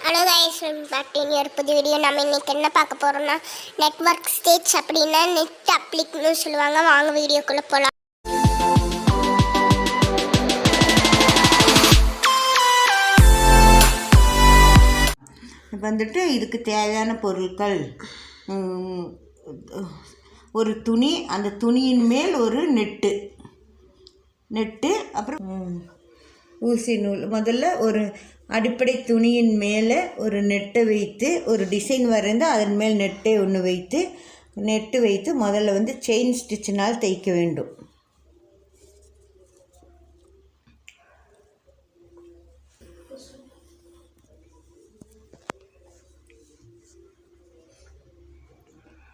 Hello guys, back to ஒரு புது video. நம்ம இன்னைக்கு என்ன பார்க்க போறோம்னா நெட்வொர்க் ஸ்டேஜ் அப்படின்னா நெட் அப்ளிக்னு சொல்லுவாங்க. வாங்க வீடியோக்குள்ள போகலாம். வந்துட்டு இதுக்கு தேவையான பொருட்கள் ஒரு துணி, அந்த துணியின் மேல் ஒரு நெட்டு அப்புறம் ஊசி நூல். முதல்ல ஒரு அடிப்படை துணியின் மேலே ஒரு நெட்டை வைத்து ஒரு டிசைன் வரைந்து அதன் மேல் நெட்டு வைத்து முதல்ல வந்து செயின் ஸ்டிச்சினால் தைக்க வேண்டும்.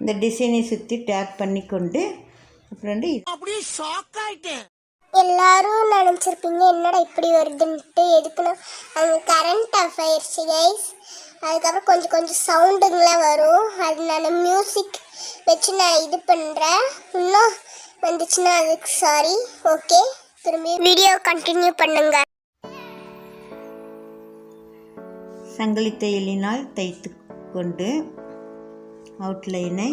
இந்த டிசைனை சுற்றி டேப் பண்ணிக்கொண்டு அப்புறம் அப்படியே ஷாக் ஆகிட்டேன். எல்லாரும் நினச்சிருப்பீங்க என்னடா இப்படி வருதுன்ட்டு. எதுக்குன்னா அங்கே கரண்ட் ஆஃப் ஆயிடுச்சு கைஸ். அதுக்கப்புறம் கொஞ்சம் சவுண்டுங்களாம் வரும். அது நான் மியூசிக் வச்சு நான் இது பண்ணுறேன். இன்னும் வந்துச்சுன்னா அதுக்கு சாரி. ஓகே, திரும்பி வீடியோ கண்டினியூ பண்ணுங்க. சங்கிலி தையலினால் தைத்து கொண்டு அவுட்லைனை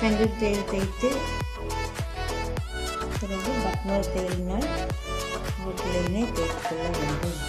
சங்கிலி தையல் தைத்து பிறகு பட்டன் தையலினால் அவுட்லைனை தைத்து கொள்ள வேண்டும்.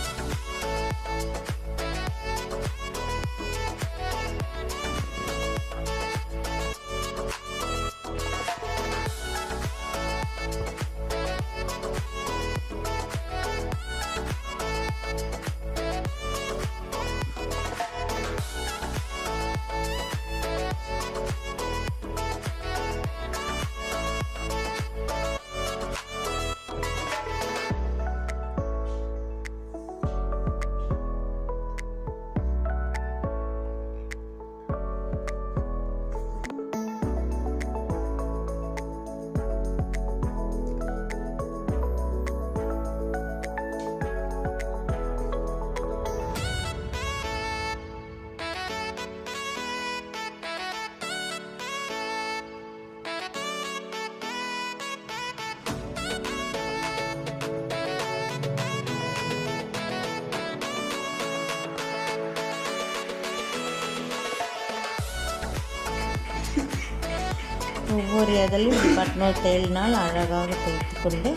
ஒவ்வொரு இதழையும் பட்டன் தையலினால் அழகாக தைத்து கொண்டு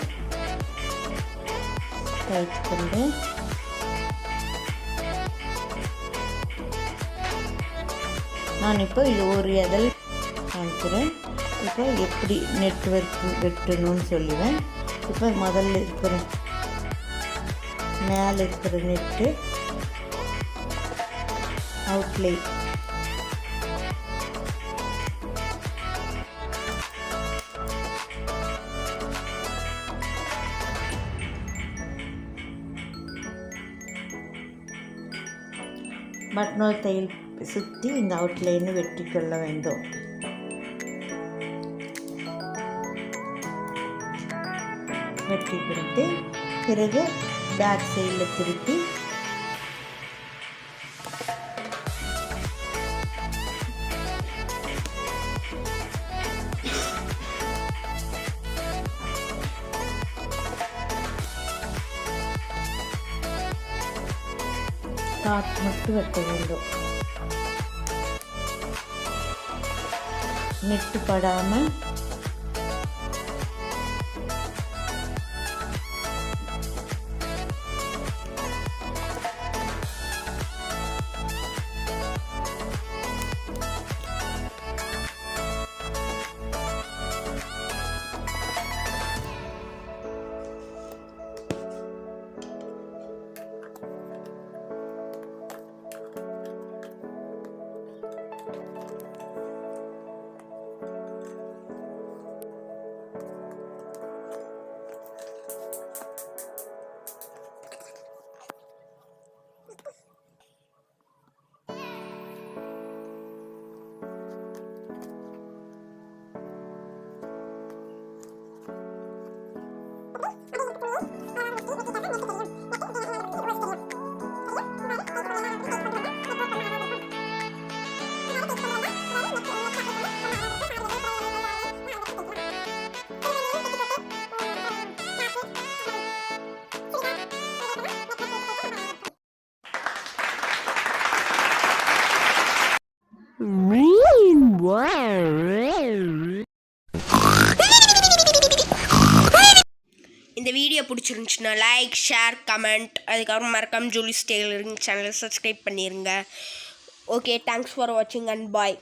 நான் இப்போ இது ஒரு இதழ் காமிக்கிறேன். இப்போ எப்படி நெட்வொர்க் வெட்டணும்னு சொல்லுவேன். இப்போ முதல்ல மேலே இருக்கிற நெட்டு அவுட்லைன் பட்டன் தையல் சுற்றி இந்த அவுட்லைனை வெட்டி கொள்ள வேண்டும். வெட்டி கொடுத்து பிறகு பேக் சைடில் திருப்பி டாட் மட்டும் வெட்ட வேண்டும். நெட்டு படாமல் பிடிச்சிருந்துச்சுன்னா லைக் ஷேர் கமெண்ட், அதுக்கப்புறம் மறக்காம ஜூலிஸ் டெய்லரிங் சேனலை சப்ஸ்கிரைப் பண்ணிடுங்க. ஓகே, தேங்க்ஸ் ஃபார் வாட்சிங் அண்ட் பாய்.